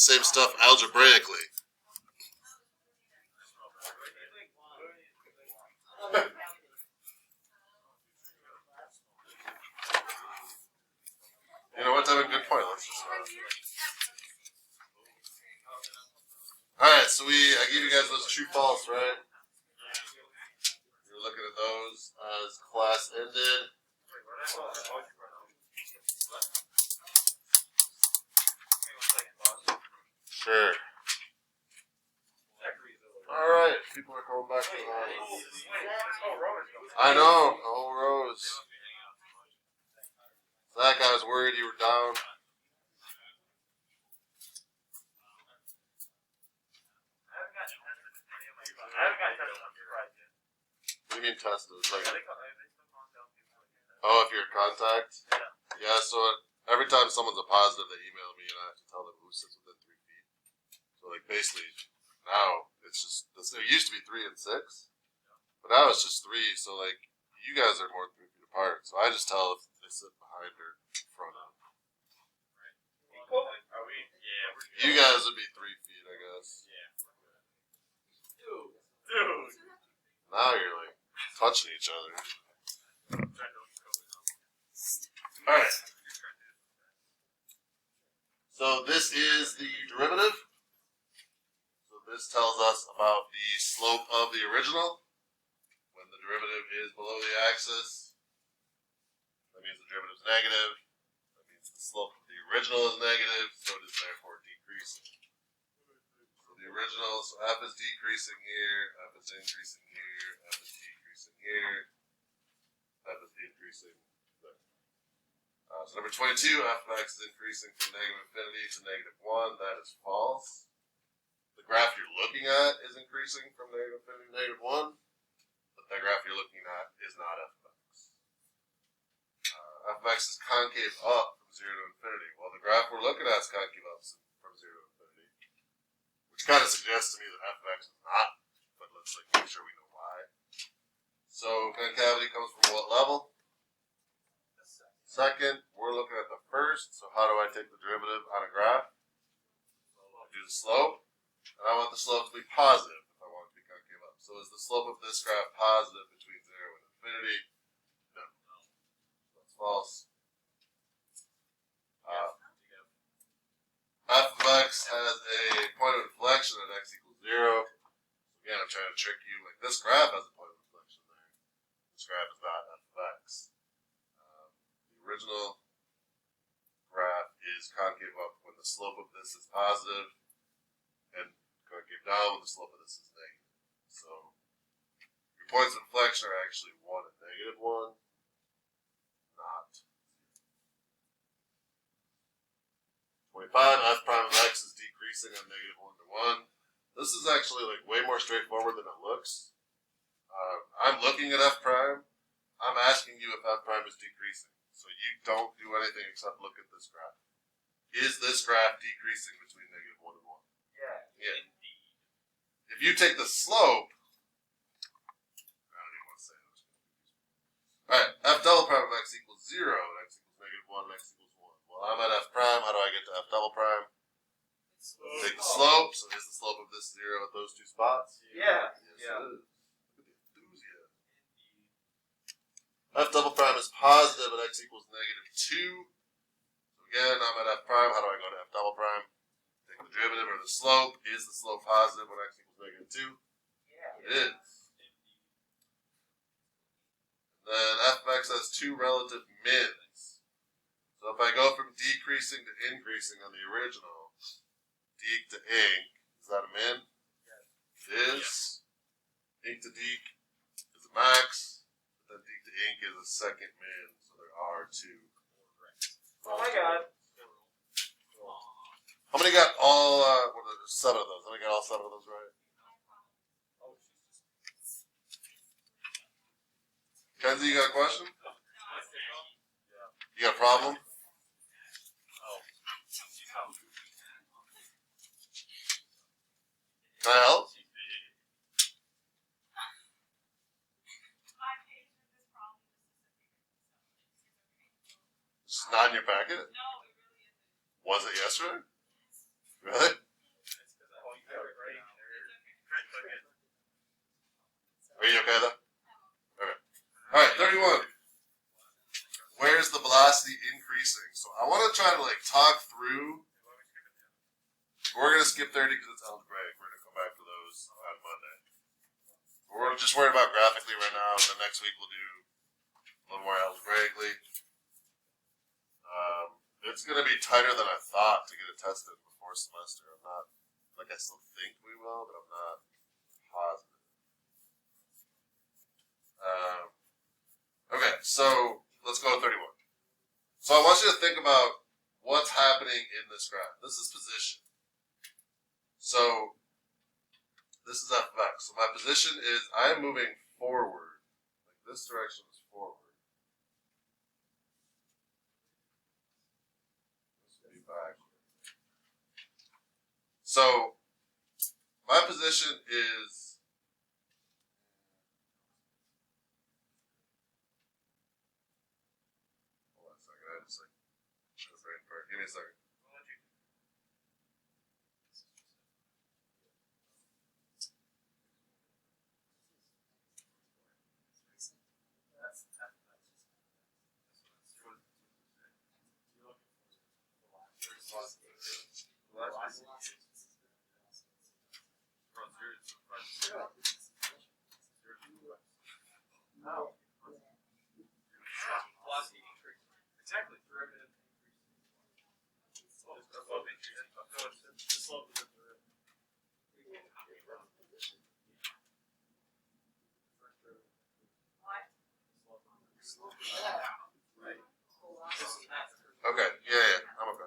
same stuff algebraically. You know what? That's a good point. Let's just. All right, so I gave you guys those true false, right? You're looking at those as class ended. Sure. All right, people are coming back to the audience. I know, the whole rows. That guy was worried you were down. What do you mean tested? Like, oh, if you're in contact? Yeah, so every time someone's a positive, they email me and I have to tell them who sits within 3 feet. So, like, basically, now it's just, it used to be 3 and 6, but now it's just 3. So, like, you guys are more than 3 feet apart. So I just tell if they sit behind or in front of. You guys would be 3 feet, I guess. Dude. Now you're like touching each other. Alright. So this is the derivative. So this tells us about the slope of the original. When the derivative is below the axis, that means the derivative is negative. That means the slope of the original is negative, so it is therefore decreasing. So the original, so f is decreasing here, f is increasing here, f is decreasing here, f is increasing there. So number 22, f of x is increasing from negative infinity to negative 1. That is false. The graph you're looking at is increasing from negative infinity to negative 1. But the graph you're looking at is not f of x. F of x is concave up from 0 to infinity. Well, the graph we're looking at is concave up from 0 to infinity. Which kind of suggests to me that f of x is not. But let's make sure we know why. So concavity comes from what level? Second. We're looking at the first. So how do I take the derivative on a graph? I do the slope. And I want the slope to be positive if I want it to be concave up. So is the slope of this graph positive between 0 and infinity? No. That's false. F of x has a point of inflection at x equals 0. Again, I'm trying to trick you. Like this graph has a point of inflection there. This graph is not f of x. The original graph is concave up when the slope of this is positive, and concave down when the slope of this is negative. So your points of inflection are actually 1 and negative 1, not 25. F prime of x is decreasing on negative 1 to 1. This is actually like way more straightforward than it looks. I'm looking at f prime. I'm asking you if f prime is decreasing. So you don't do anything except look at this graph. Is this graph decreasing between negative 1 and 1? Yeah. If you take the slope, I don't even want to say it. Alright, f double prime of x equals 0, and x equals negative 1, and x equals 1. Well, I'm at f prime. How do I get to f double prime? Take the slope. So is the slope of this 0 at those 2 spots? Yeah. Yes, it is. Look at the enthusiasm. F double prime is positive at x equals negative 2. So again, I'm at f prime. How do I go to f double prime? Take the derivative or the slope. Is the slope positive when x equals negative 2? Yeah. It is. Then f of x has 2 relative mins. So if I go from decreasing to increasing on the original, deke to inc, is that a min? It is. Inc to deke is a max, but then deke to inc is a second min, so there are 2. Oh my god. How many got all, there's 7 of those. How many got all 7 of those right? Kenzie, you got a question? You got a problem? Can I help? It's not in your packet? Was it yesterday? Really? increasing. So I want to try to like talk through. We're gonna skip 30 because it's algebraic. We're gonna come back to those on Monday. We're just worried about graphically right now. The next week we'll do a little more algebraically. It's gonna be tighter than I thought to get it tested before semester. I'm not like I still think we will, but I'm not positive. Okay, so let's go to 31. So I want you to think about what's happening in this graph. This is position. So this is f of x. So my position is I am moving forward. Like this direction is forward. This would be back. So my position is give me a second. Exactly. Okay, yeah, I'm okay.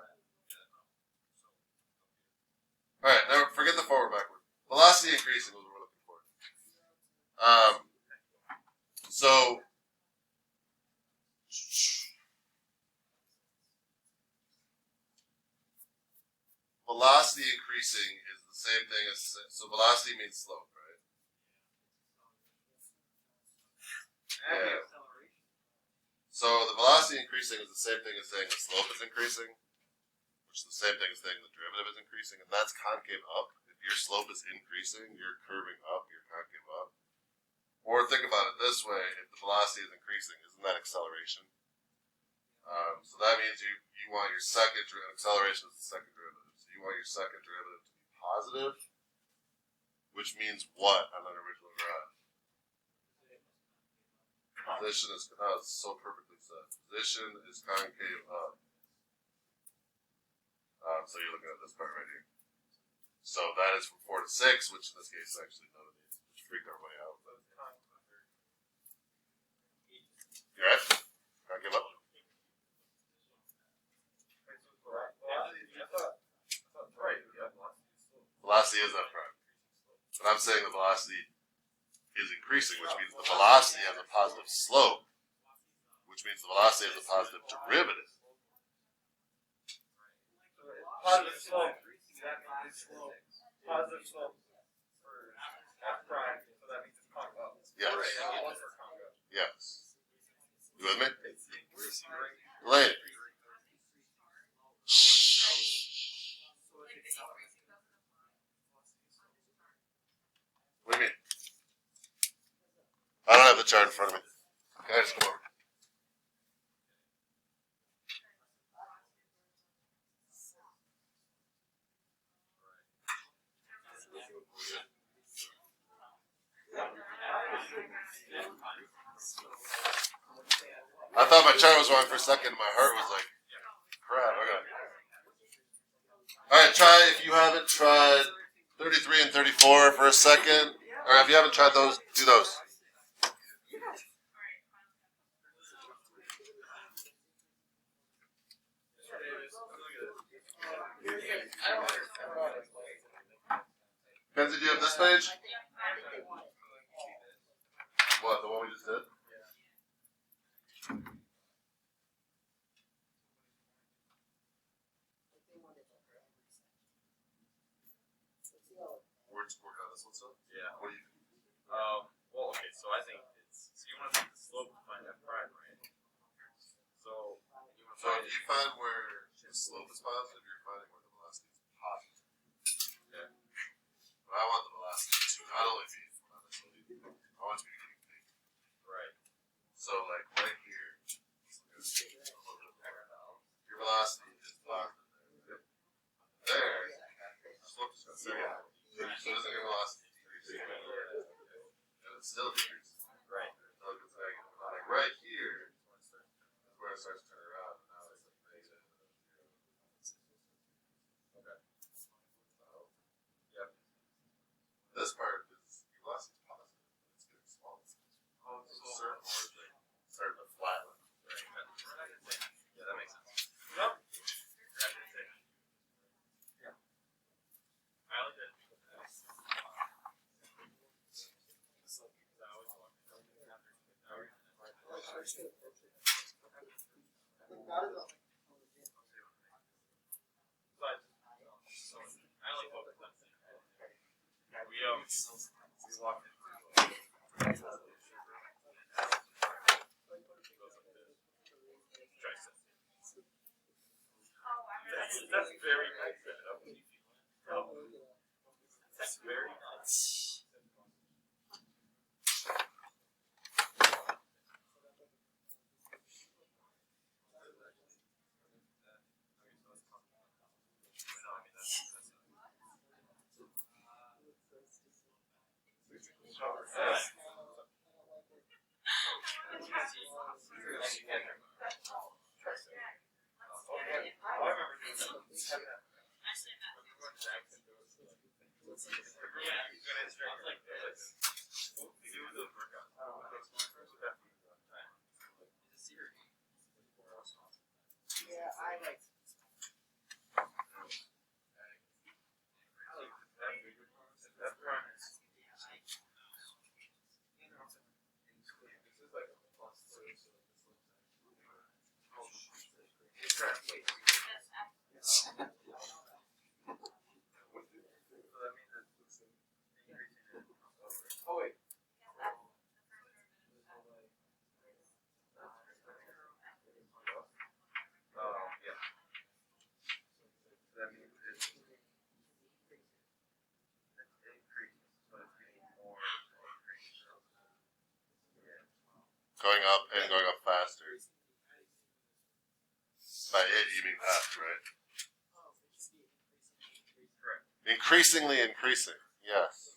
Alright, now forget the forward backward. Velocity increasing was what we're looking for. So velocity increasing is the same thing as, so velocity means slope, right? Yeah. So the velocity increasing is the same thing as saying the slope is increasing, which is the same thing as saying the derivative is increasing, and that's concave up. If your slope is increasing, you're curving up, you're concave up. Or think about it this way, if the velocity is increasing, isn't that acceleration? So that means you want your second derivative, acceleration is the second derivative. So you want your second derivative to be positive, which means what on an original graph? Position is, oh, it's so perfectly said. Position is concave up. So you're looking at this part right here. So that is from 4 to 6, which in this case is actually none of these, which freaked everybody out. But you right? Concave up? Velocity is up front. But I'm saying the velocity is increasing, which means the velocity has a positive slope, which means the velocity has a positive derivative. Positive slope. Positive slope for f prime. So that means it's concave up. Yes. Yes. You with me? Right. Lane. Shh. What do you mean? I don't have the chart in front of me. Can I just come over? I thought my chart was wrong for a second. My heart was like, crap. Okay. All right, try, if you haven't tried 33 and 34 for a second, or if you haven't tried those, do those. Kenzie, do you have this page? What, the one we just did? We're on this one still? Yeah. What do you think? Well, okay, so I think it's, so you want to take the slope to find f prime, right? So, you want to So find if you find where the slope is positive, you're finding where the velocity is positive. Okay. But I want the velocity to not only be, not necessarily, I want it to be getting big. right. So like right here, let's look at a little bit of parallel. So it doesn't get lost. And it's still decreasing. Right. Until it gets negative. Like right here is where it starts to turn around. And now it's like negative. Okay. Yep. This part is velocity is positive. It's getting smaller. Oh, So certain words are starting to flatten. Yeah, that makes sense. Yep. Yeah. I like it. I like both of them. We walked into that's very nice. That's very nice. Yeah, I like. Oh wait. Yeah. That means it's increasing, but it's getting more increasing. Yeah. Going up and going up faster. By it, you mean that, right? Correct. Increasingly increasing. Yes.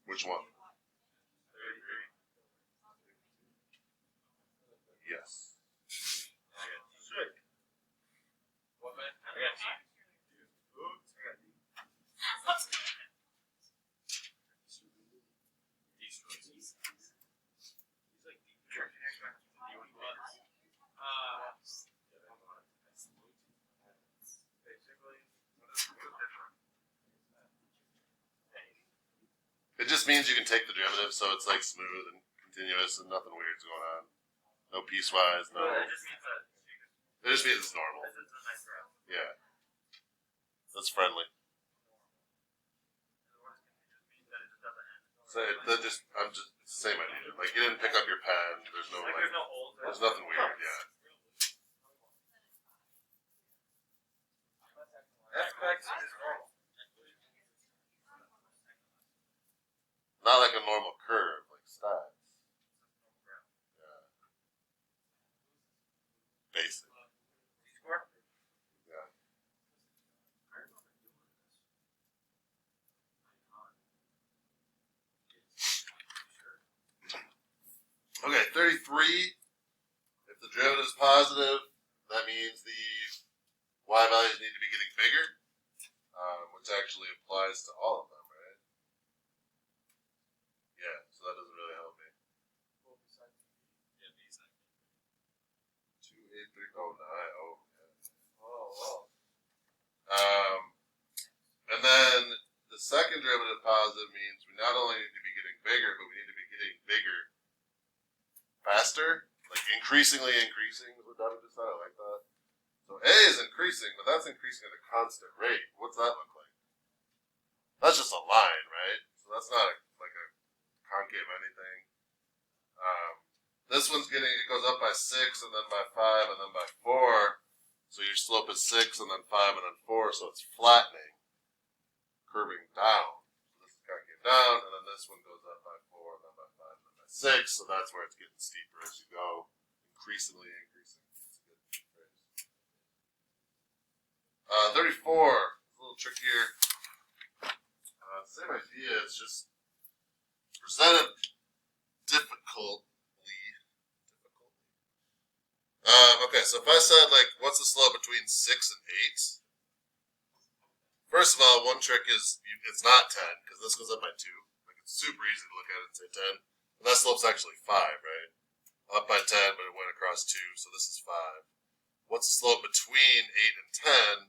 Which one? 33. Yes. I got D. Sick. What, man? I got D. Oops, I got D. He's like D. Drinking extra. D when he was. Basically, what is different? It just means you can take the derivative, so it's like smooth and continuous and nothing weird's going on. No piecewise, no. It just means that you can. It just means it's normal. This is a nice graph. Yeah. That's friendly. The worst can just mean that it just doesn't end. So I'm just same idea. Like you didn't pick up your pen. There's no Like like, there's no holes. there's nothing weird. Yeah. Fx is normal. Not like a normal curve, like stats. Yeah. Basic. Z-score? Yeah. Okay, 33. If the derivative is positive, that means the y values need to be getting bigger, which actually applies to all of them, right? Yeah, so that doesn't really help me. Yeah, B's like. 2, 8, 3, oh, 9, oh, yeah. Oh. And then the second derivative positive means we not only need to be getting bigger, but we need to be getting bigger faster, like increasingly increasing is what David just said. I like that. So A is increasing, but that's increasing at a constant rate. What's that look like? That's just a line, right? So that's not like a concave anything. This one's it goes up by 6, and then by 5, and then by 4. So your slope is 6, and then 5, and then 4. So it's flattening, curving down. So this is concave down, and then this one goes up by 4, and then by 5, and then by at 6, so that's where it's getting steeper as you go, increasingly increasing. That's a good phrase. 34, a little trickier. Same idea, it's just presented difficultly. Okay, so if I said, like, what's the slope between 6 and 8? First of all, one trick is it's not 10, because this goes up by 2. Like, it's super easy to look at it and say 10. And that slope's actually 5, right? Up by 10, but it went across 2, so this is 5. What's the slope between 8 and 10?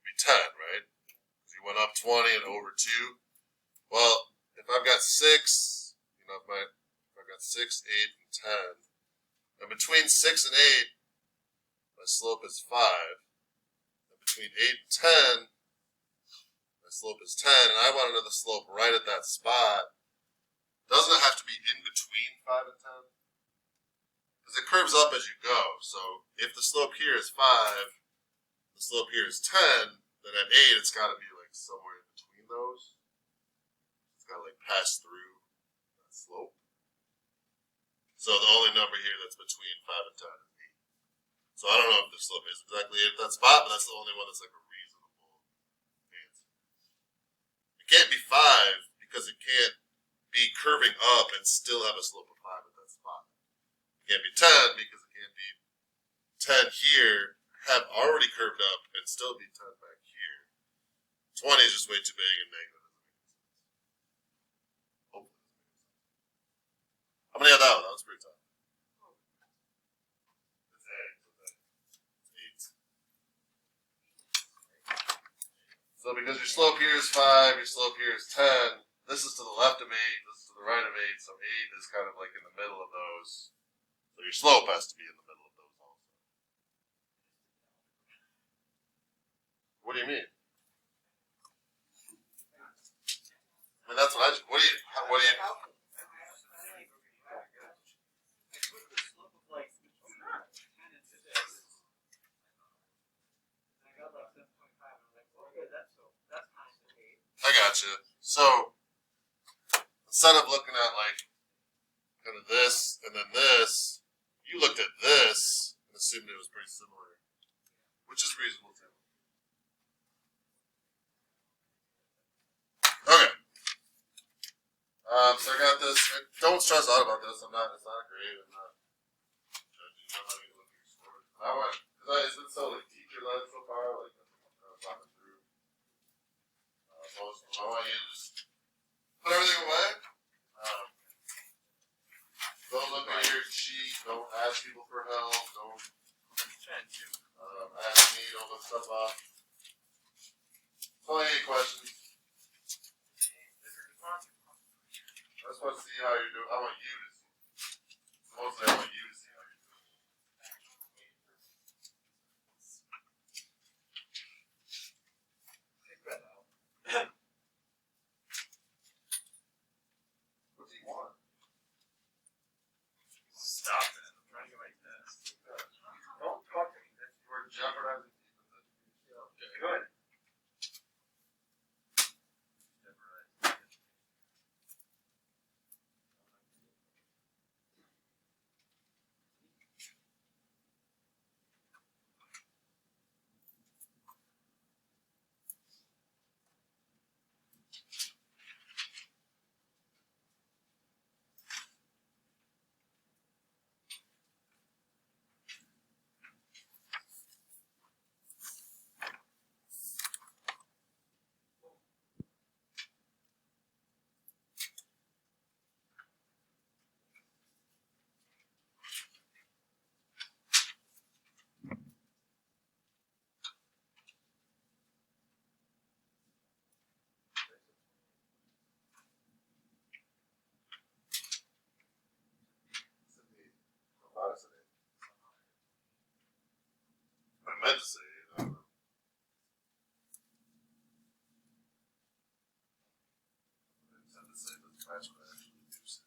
It'd be 10, right? Because you went up 20 and over 2. Well, if I've got 6, you know, if I've got 6, 8, and 10, and between 6 and 8, my slope is 5. And between 8 and 10, my slope is 10, and I want to know the slope right at that spot. Doesn't it have to be in between 5 and 10? Because it curves up as you go. So if the slope here is 5, the slope here is 10, then at 8 it's got to be like somewhere in between those. It's got to like pass through that slope. So the only number here that's between 5 and 10 is 8. So I don't know if the slope is exactly at that spot, but that's the only one that's like a reasonable answer. It can't be 5 because it can't be curving up and still have a slope of 5 at that spot. It can't be 10 because it can't be 10 here, have already curved up and still be 10 back here. 20 is just way too big and negative. How many had that one? That was pretty tough. It's 8. So because your slope here is 5, your slope here is 10, this is to the left of 8, this is to the right of 8, so 8 is kind of like in the middle of those. So your slope has to be in the middle of those also. What do you mean? I mean, that's what I, what do you, I gotcha. So instead of looking at like kind of this and then this, you looked at this and assumed it was pretty similar, which is reasonable too. Okay. So I got this. And don't stress out about this. It's not great. I'm not judging. I'm not even looking at your score. I want because it's been so like teacher led so far. Like I'm kind of talking through. Most of them. I want you to just put everything away. Don't look at your sheet. Don't ask people for help. Don't ask me. Don't look stuff up. Only 8 questions. I just want to see how you're doing. I want you to see. Mostly, I want you to see how you're doing. What do you want? Stop it. I'm trying to get my test. Don't talk to me. We're jeopardizing people's education. Okay, good. I meant to say it. I don't know. I intend to say that that's what I actually do say.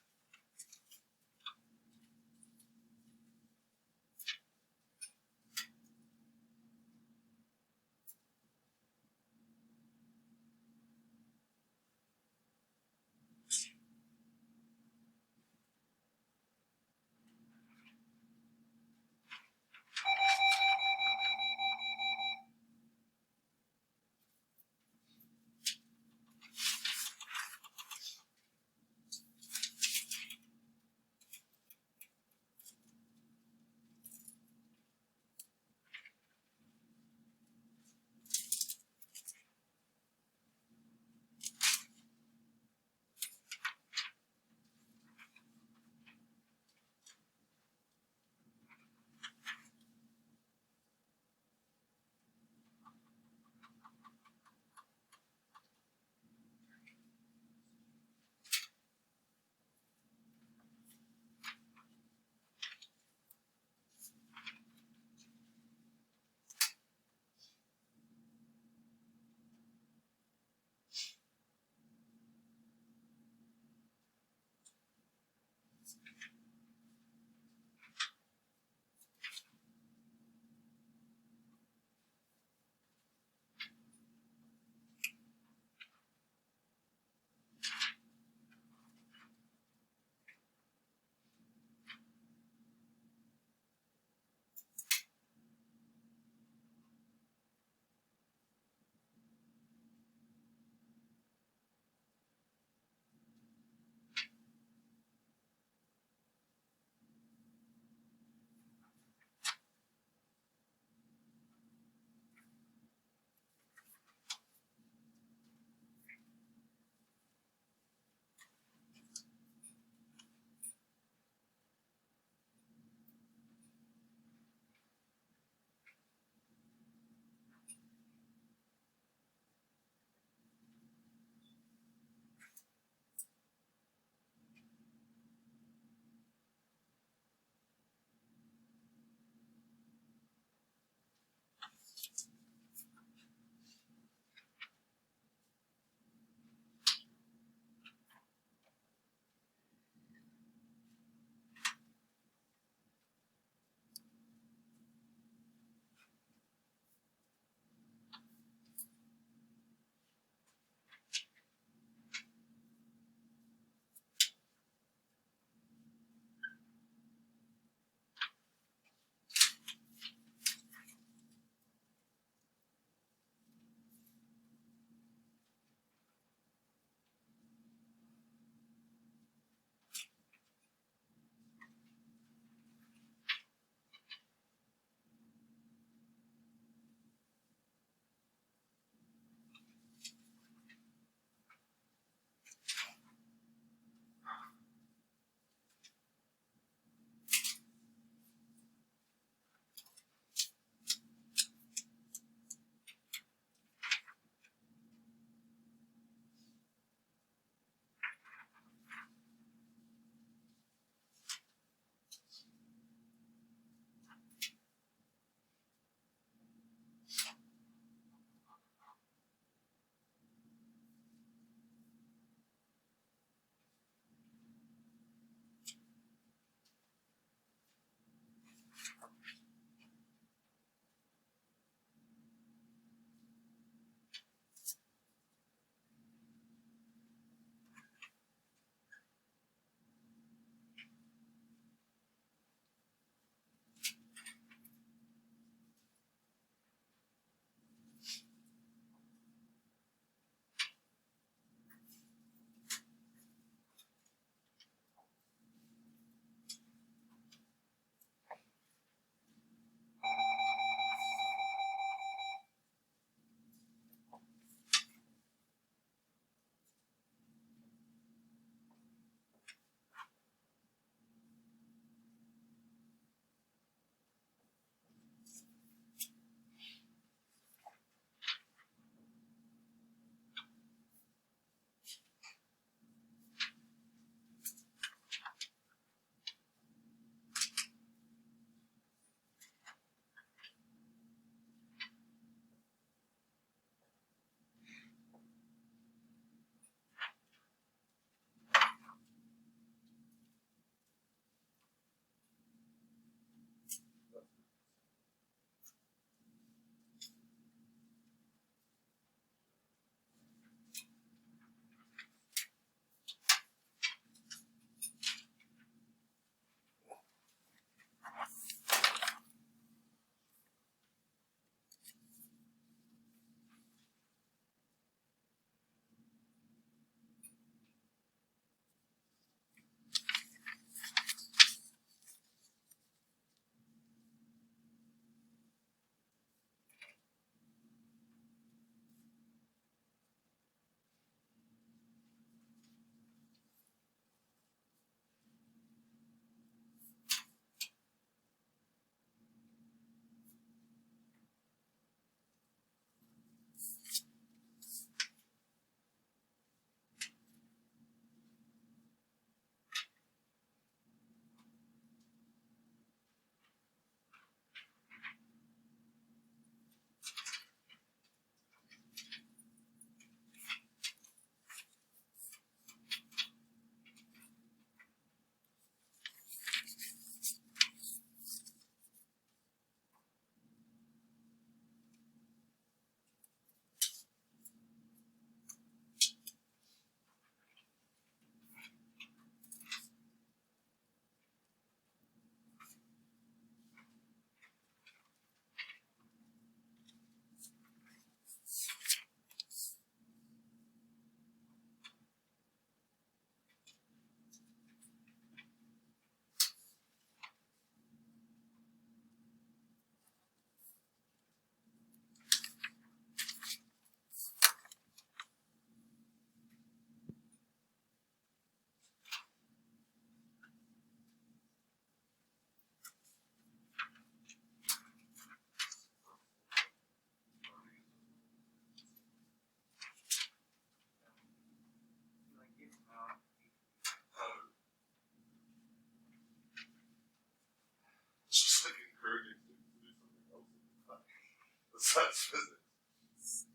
besides physics.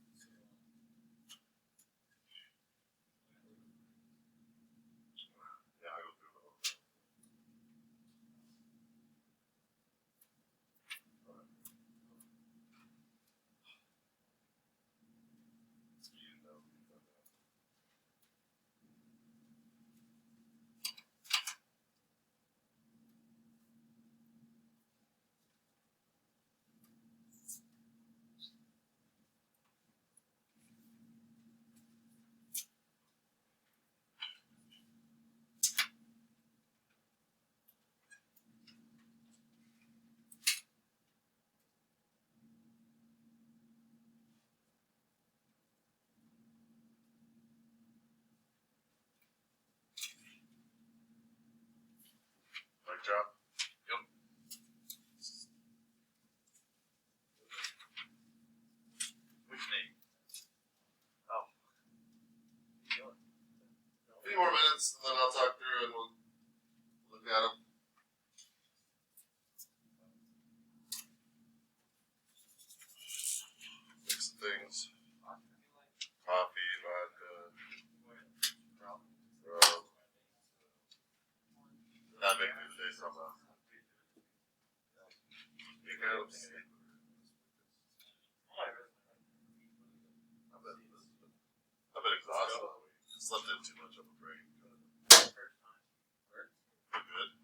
Yeah, I go through it all. You know. Mic drop. Yep. Which name? Oh. A few more minutes, and then I'll talk through, and we'll look at them. Mix some things. Coffee, vodka, rum. That make me say somehow. Hiccups. I've been exhausted all week. Slept in too much of a break. We're good.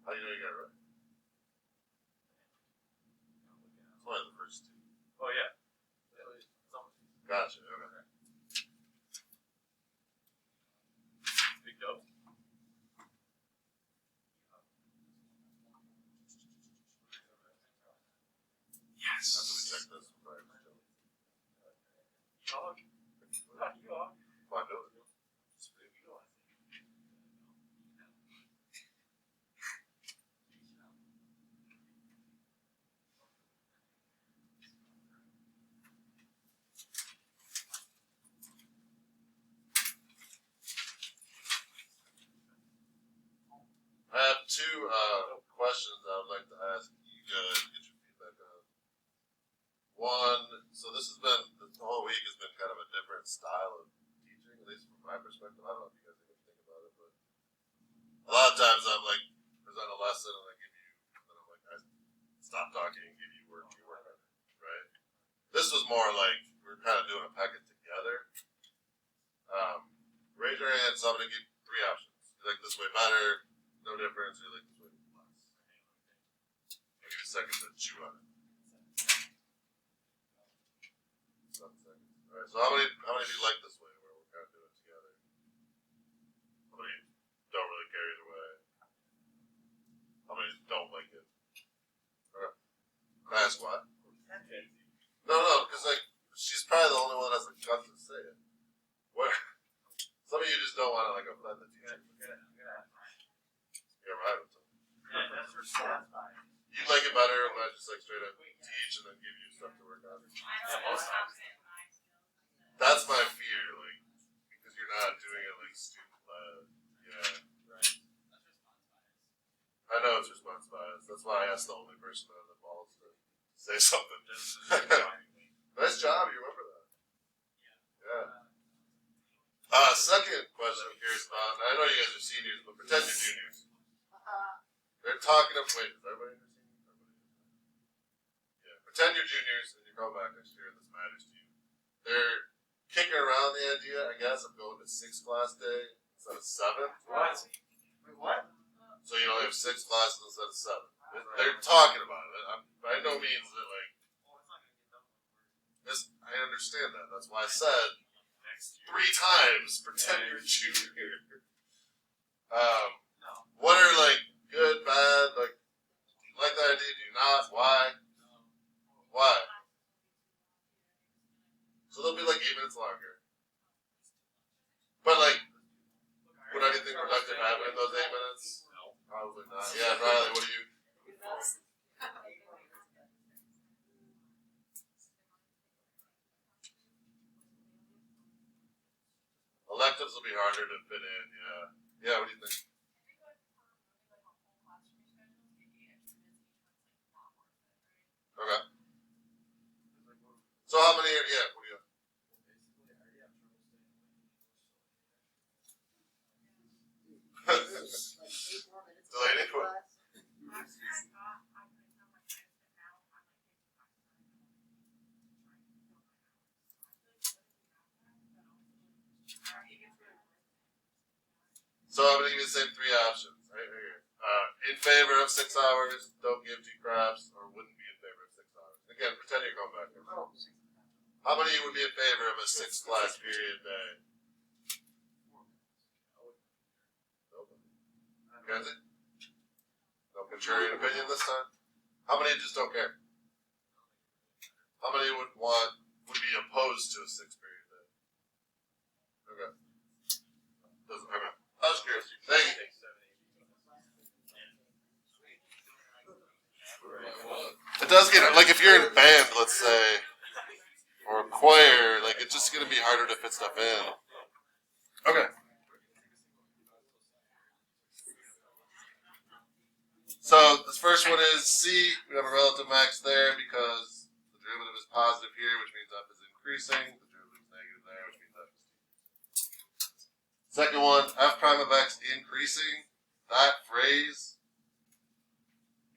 How do you know you got it right? It's only the first two. Oh yeah. Gotcha. Okay. Big dub. Yes. After we check this, we'll probably have to tell. Dog. You are. Well, I know it. It's pretty good. I have two questions I would like to ask you guys to get your feedback on. One, so this has been, the whole week has been kind of a different style of teaching, at least from my perspective. I don't know if you guys even think about it, but a lot of times I'm like, present a lesson and I give you, and then I'm like, I stop talking and give you work, you work on it, right? This was more like, we're kind of doing a packet together. Raise your hand, so I'm going to give you three options. You like this way better, no difference, or you like this way less. I'll give you a second to chew on it. 7 seconds. Alright, so how many of you like this way, where we're kind of doing it together? How many don't really care either way? How many don't like it? Alright. Can I ask why? No, because like, she's probably the only one that has the guts to say it. Where? Some of you just don't want to like offend the teacher. You're right with them. You like it better when I just like straight up teach and then give you stuff to work on. That's my fear, like, because you're not doing it like student led. Yeah. I know it's response bias. That's why I asked the only person out of the balls to say something. Nice job, you remember that. Yeah. Second question I'm curious about, and I know you guys are seniors, but pretend you're juniors. They're talking of, wait, is everybody in their seniors? Yeah, pretend you're juniors and you're coming back next year and this matters to you. They're kicking around the idea, I guess, of going to 6 class day instead of 7. What? Wait, what? So you only have 6 classes instead of 7. They're talking about it. By no means that, like, this, I understand that. That's why I said 3 times pretend you're junior. What are, like, good, bad, like, do you like that idea? Do you not? Why? Why? So they'll be like 8 minutes longer. But, like, would anything productive happen in those 8 minutes? Probably not. Yeah, Riley, what do you? relatives will be harder to fit in. Yeah. Yeah. What do you think? Okay. So how many? Yeah. What do you? Delaney, what? So I'm gonna give you the same three options right here. In favor of 6 hours, don't give 2 craps, or wouldn't be in favor of 6 hours. Again, pretend you're going back there. How many would be in favor of a 6 class period day? Mackenzie? No contrarian opinion this time? How many just don't care? How many would be opposed to a 6 period day? Okay. Okay. I was curious. Thank you. It does get like if you're in a band, let's say, or a choir, like it's just gonna be harder to fit stuff in. Okay. So this first one is C. We have a relative max there because the derivative is positive here, which means f is increasing. The derivative is negative there, which means f is decreasing. Second one, f prime of x increasing. That phrase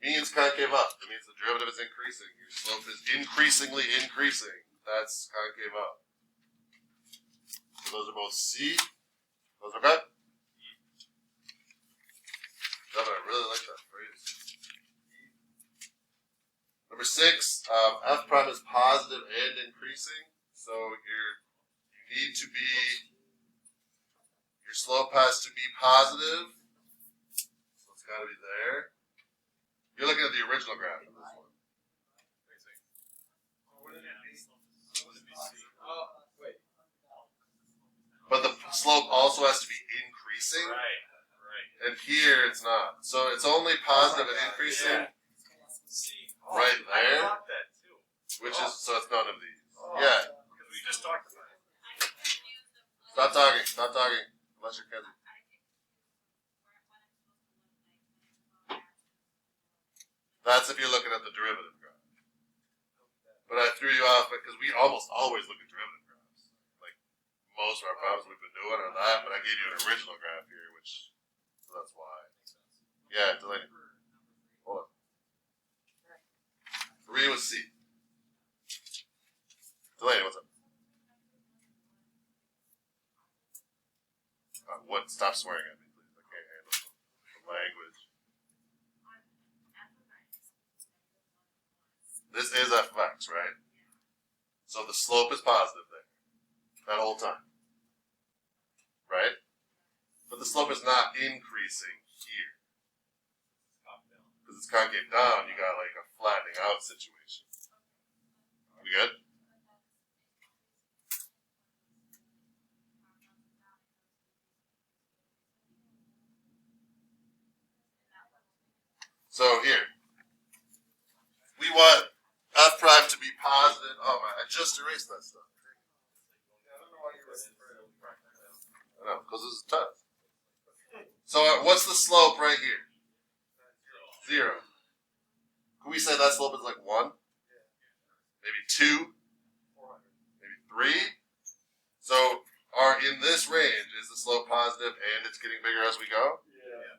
means concave up. It means the derivative is increasing. Your slope is increasingly increasing. That's concave up. So those are both C. Those are okay? Devin, I really like that phrase. Number 6, f prime is positive and increasing. So you need to be, your slope has to be positive. So it's got to be there. You're looking at the original graph of this one. But the slope also has to be increasing. Right. And here it's not. So it's only positive and increasing right there. I thought that too. Which is, so it's none of these. Oh, Yeah. Because we just talked about it. Stop talking. Stop talking. Unless you're Kenzie. That's if you're looking at the derivative graph. But I threw you off because we almost always look at derivative graphs. Like most of our problems we've been doing are that, but I gave you an original graph here, which, so that's why. Yeah, Delaney. Hold on. 3 was C. Delaney, what's up? What? Stop swearing at me, please. I can't handle the language. This is f of x, right? So the slope is positive there. That whole time. Right? But the slope is not increasing here. Because it's concave down, you got like a flattening out situation. We good? So here. We want f prime to be positive. Oh man, I just erased that stuff. I know, because this is tough. So what's the slope right here? 0. Can we say that slope is like 1? Maybe 2? Maybe 3? So in this range, is the slope positive and it's getting bigger as we go?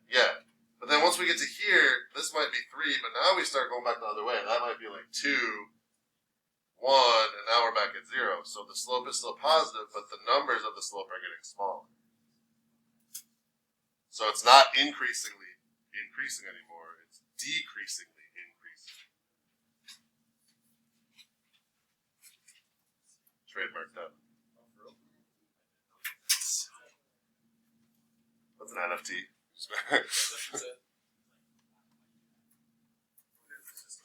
Yeah. But then once we get to here, this might be 3, but now we start going back the other way. That might be like 2, 1, and now we're back at 0. So the slope is still positive, but the numbers of the slope are getting smaller. So it's not increasingly increasing anymore. It's decreasingly increasing. Trademark that. What's an NFT? Does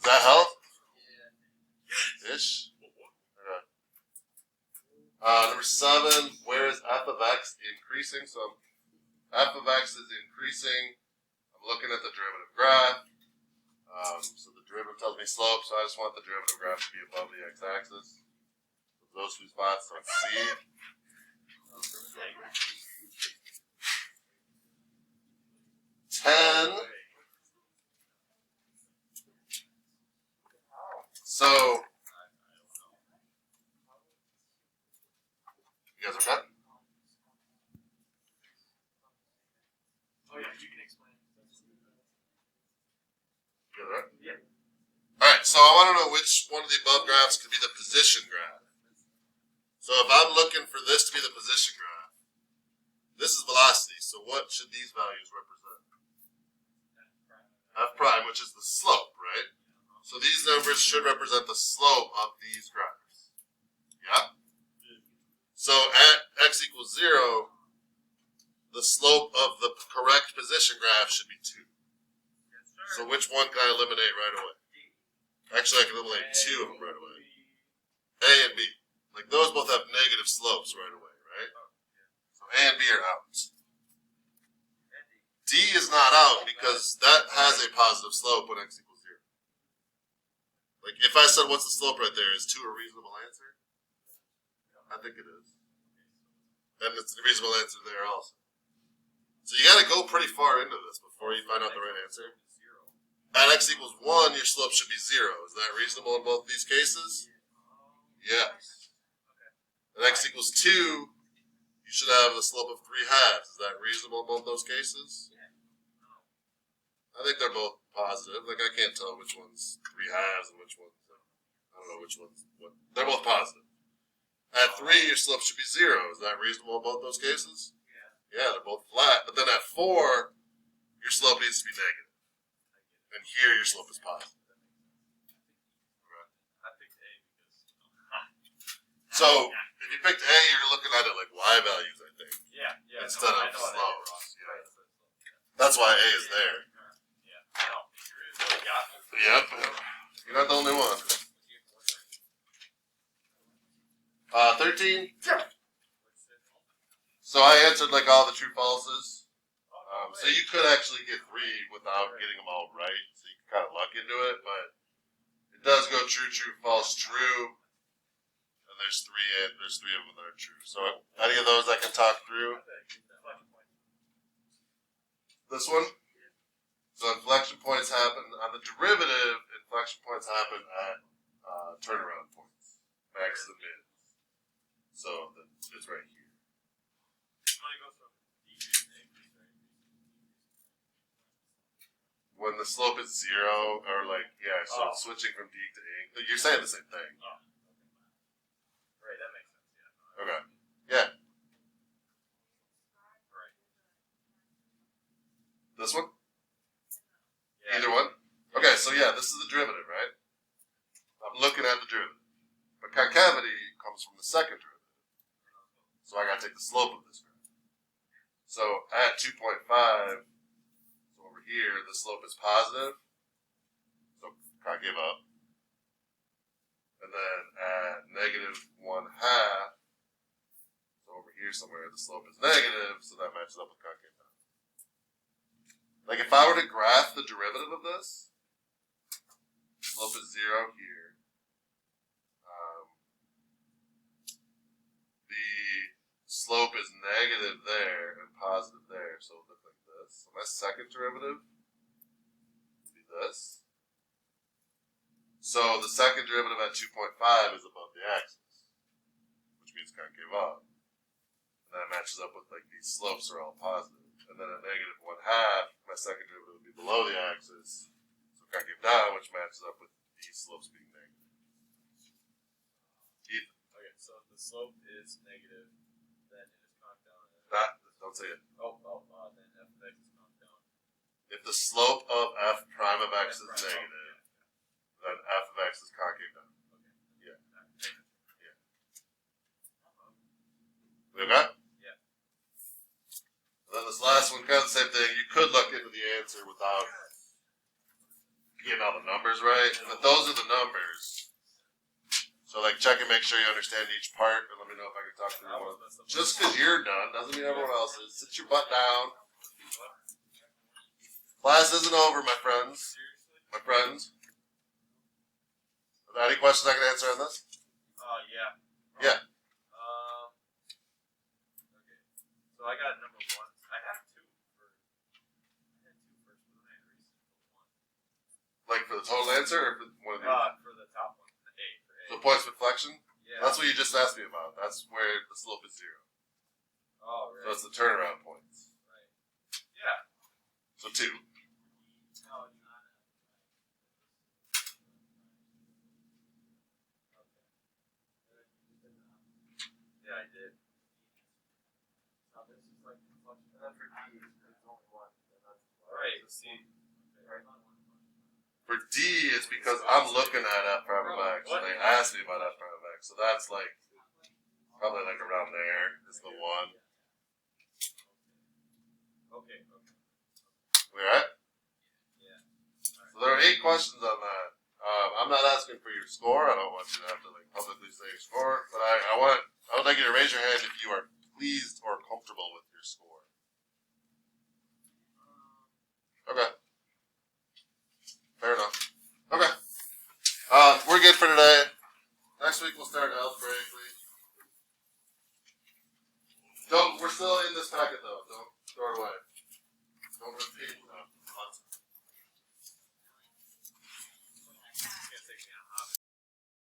that help? Ish? Okay. Number 7, where is f of x increasing? So f of x is increasing. I'm looking at the derivative graph. So the derivative tells me slope, so I just want the derivative graph to be above the x-axis. So those two spots, so it's C. I want to know which one of the above graphs could be the position graph. So if I'm looking for this to be the position graph, this is velocity. So what should these values represent? F prime, which is the slope, right? So these numbers should represent the slope of these graphs. Yeah? So at x equals 0, the slope of the correct position graph should be 2. So which one can I eliminate right away? Actually, I can eliminate 2 of them right away. A and B. Like, those both have negative slopes right away, right? So A and B are out. D is not out because that has a positive slope when x equals 0. Like, if I said, what's the slope right there? Is 2 a reasonable answer? I think it is. And it's a reasonable answer there also. So you got to go pretty far into this before you find out the right answer. At x equals 1, your slope should be 0. Is that reasonable in both these cases? Yes. At x equals 2, you should have the slope of 3 halves. Is that reasonable in both those cases? I think they're both positive. Like, I can't tell which one's 3 halves and which one's, I don't know which one's what. They're both positive. At 3, your slope should be 0. Is that reasonable in both those cases? Yeah, they're both flat. But then at 4, your slope needs to be negative. And here, your slope is positive. I picked A because. So, if you picked A, you're looking at it like Y values, I think. Yeah. Instead of I know what I did slopes. wrong. Yeah. Right, so- That's why A is there. Yeah. No, you really got me. Yep. You're not the only one. 13. So I answered like all the true falses. So you could actually get 3 without getting them all right. So you can kind of luck into it, but it does go true, true, false, true. And there's 3 of them that are true. So any of those I can talk through. This one. So inflection points happen on the derivative. Inflection points happen at turnaround points, max and min. So it's right here. When the slope is 0, or like, yeah, so it's switching from D to A. You're saying the same thing. Right, that makes sense, yeah. Okay. Yeah. Right. This one? Yeah. Either one? Okay, so yeah, this is the derivative, right? I'm looking at the derivative. But concavity comes from the second derivative. So I gotta take the slope of this graph. So at 2.5, here, the slope is positive, so concave up. And then at negative 1/2, so over here somewhere, the slope is negative, so that matches up with concave down. Like if I were to graph the derivative of this, slope is 0 here. The slope is negative there and positive there, so it'll look like this. So my second derivative would be this. So the second derivative at 2.5 is above the axis, which means concave up. And that matches up with like these slopes are all positive. And then at negative 1/2, my second derivative would be below the axis, so concave down, which matches up with these slopes being negative. Okay, so if the slope is negative, then it is concave down. Don't say it. Then f of x is concave down. If the slope of f prime of x is negative, then f of x is concave down. Yeah. We okay? Yeah. And then this last one, kind of the same thing. You could look into the answer without getting all the numbers right, but those are the numbers. So like check and make sure you understand each part, and let me know if I can talk through one. Just because you're done doesn't mean everyone else is. Sit your butt down. Class isn't over, my friends. My friends. Are there any questions I can answer on this? Yeah. Yeah. Okay. So I got number 1. I had 2 first, but then I had one. Like for the total answer, or for one of these? For the top one, the A. For A. So points of inflection? Yeah. That's what you just asked me about. That's where the slope is 0. Oh, right. So it's the turnaround points. Right. Yeah. So 2. No, it's not. just like inflection. And then for D, it's only one. Then that's Right. See. Right. For D, it's because I'm looking at F prime of X, and they asked me about F prime of X, so that's like probably like around there is the one. Okay. We alright? Yeah. So there are 8 questions on that. I'm not asking for your score. I don't want you to have to like publicly say your score, but I would like you to raise your hand if you are pleased or comfortable with your score. Okay. Fair enough. Okay. We're good for today. Next week we'll start algebraically. We're still in this packet though. Don't throw it away. Don't repeat